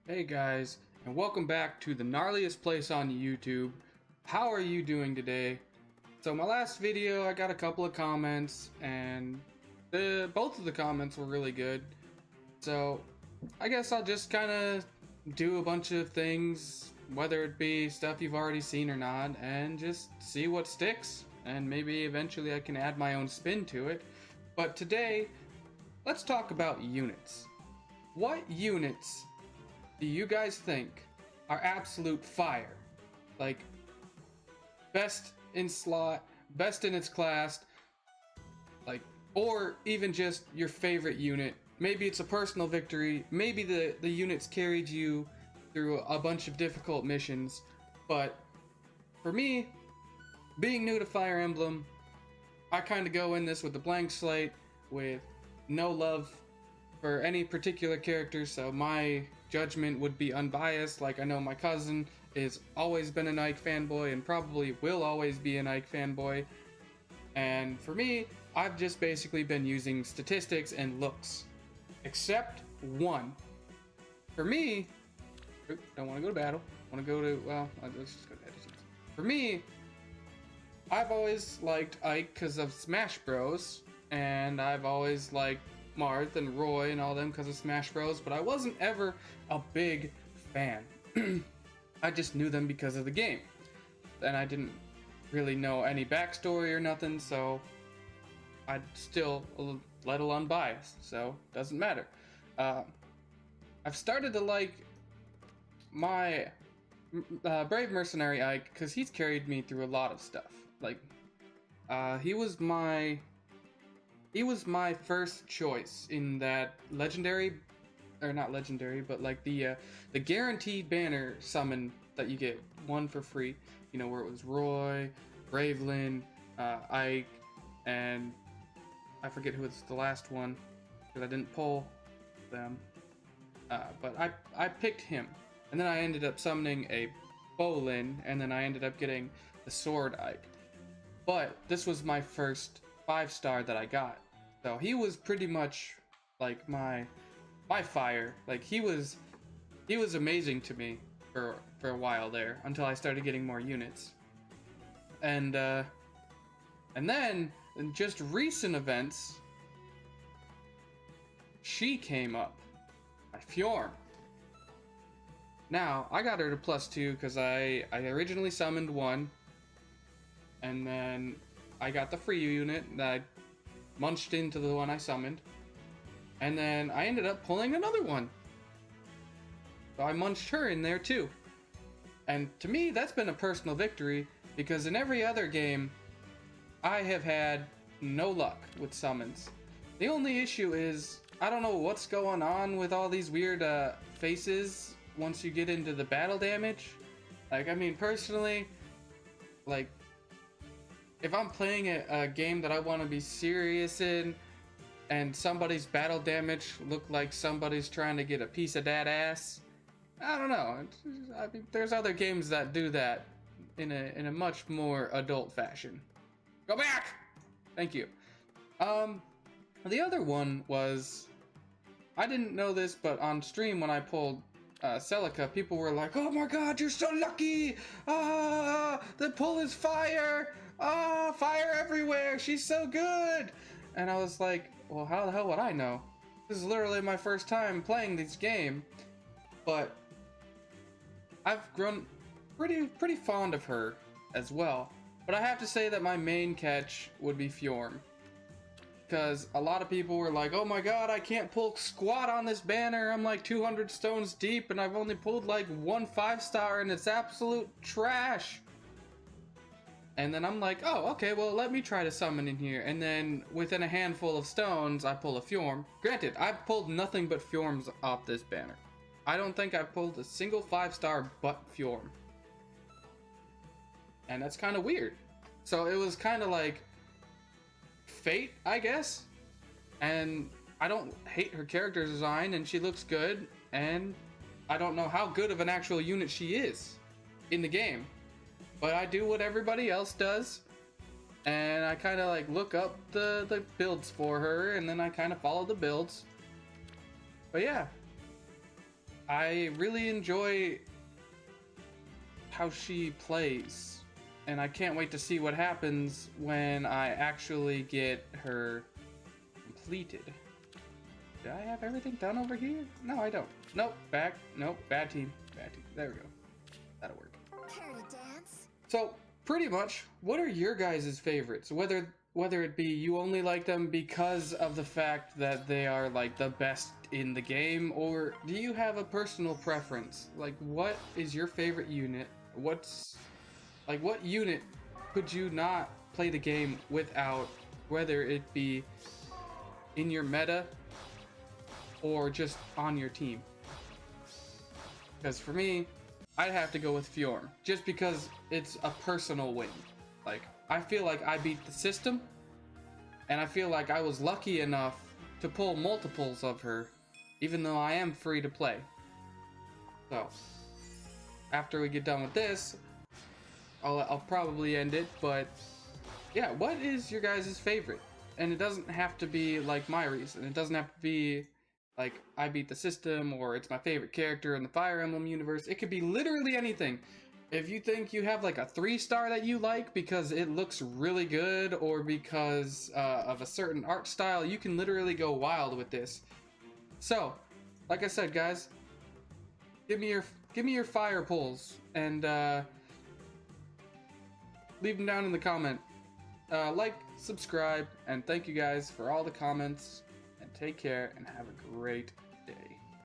Hey guys, and welcome back to the gnarliest place on YouTube. How are you doing today? So my last video, I got a couple of comments, and both of the comments were really good. So I guess I'll just kind of do a bunch of things, whether it be stuff you've already seen or not, and just see what sticks. And maybe eventually I can add my own spin to it. But today, let's talk about units. What units do you guys think are absolute fire? Like, best in slot, best in its class, like, or even just your favorite unit. Maybe it's a personal victory, maybe the units carried you through a bunch of difficult missions, but for me, being new to Fire Emblem, I kind of go in this with a blank slate, with no love for any particular character, so my judgment would be unbiased. Like, I know my cousin has always been an Ike fanboy and probably will always be an Ike fanboy, and for me, I've just basically been using statistics and looks, except one. For me, don't want to go to battle, want to go to, well, let's just go to editions. For me, I've always liked Ike because of Smash Bros, and I've always liked Marth and Roy and all them because of Smash Bros, but I wasn't ever a big fan. I just knew them because of the game, and I didn't really know any backstory or nothing, so I'd still a little unbiased, so doesn't matter. I've started to like my Brave Mercenary Ike because he's carried me through a lot of stuff. Like, he was my first choice in that legendary, or not legendary, but like the guaranteed banner summon that you get one for free. You know, where it was Roy, Bravelyn, Ike, and I forget who was the last one because I didn't pull them. But I picked him, and then I ended up summoning a Bolin, and then I ended up getting the Sword Ike. But this was my first 5-star that I got. So he was pretty much like my fire. Like, he was amazing to me for a while there until I started getting more units. And then in just recent events, she came up. My Fjorm. Now, I got her to +2 because I originally summoned one, and then I got the free unit that I munched into the one I summoned, and then I ended up pulling another one. So I munched her in there too. And to me, that's been a personal victory, because in every other game, I have had no luck with summons. The only issue is, I don't know what's going on with all these weird faces once you get into the battle damage. Like, I mean, personally, like, if I'm playing a game that I want to be serious in, and somebody's battle damage look like somebody's trying to get a piece of that ass, I don't know. I mean, there's other games that do that in a much more adult fashion. Go back! Thank you. The other one was, I didn't know this, but on stream when I pulled Celica, people were like, "Oh my god, you're so lucky! Ah, the pull is fire! Ah, fire everywhere! She's so good!" And I was like, well, how the hell would I know? This is literally my first time playing this game, but I've grown pretty fond of her as well. But I have to say that my main catch would be Fjorm, because a lot of people were like, "Oh my god, I can't pull squat on this banner. I'm like 200 stones deep and I've only pulled like one 5-star and it's absolute trash." And then I'm like, oh, okay, well, let me try to summon in here. And then within a handful of stones, I pull a Fjorm. Granted, I've pulled nothing but Fjorms off this banner. I don't think I've pulled a single 5-star but Fjorm. And that's kind of weird. So it was kind of like fate, I guess. And I don't hate her character design, and she looks good. And I don't know how good of an actual unit she is in the game. But I do what everybody else does, and I kind of like look up the builds for her, and then I kind of follow the builds. But yeah, I really enjoy how she plays, and I can't wait to see what happens when I actually get her completed. Do I have everything done over here? No, I don't. Nope, back. Nope, bad team. Bad team. There we go. That'll work. Care to dance? So, pretty much, what are your guys' favorites? Whether it be you only like them because of the fact that they are like the best in the game, or do you have a personal preference? Like, what is your favorite unit? What unit could you not play the game without, whether it be in your meta or just on your team? Because for me, I'd have to go with Fjorm, just because it's a personal win. Like, I feel like I beat the system, and I feel like I was lucky enough to pull multiples of her, even though I am free to play. So, after we get done with this, I'll probably end it, but yeah, what is your guys' favorite? And it doesn't have to be like my reason. It doesn't have to be like I beat the system or it's my favorite character in the Fire Emblem universe. It could be literally anything. If you think you have like a 3-star that you like because it looks really good or because of a certain art style, you can literally go wild with this. So, like I said, guys, give me your fire pulls and leave them down in the comment. Like, subscribe, and thank you guys for all the comments, and take care and have a great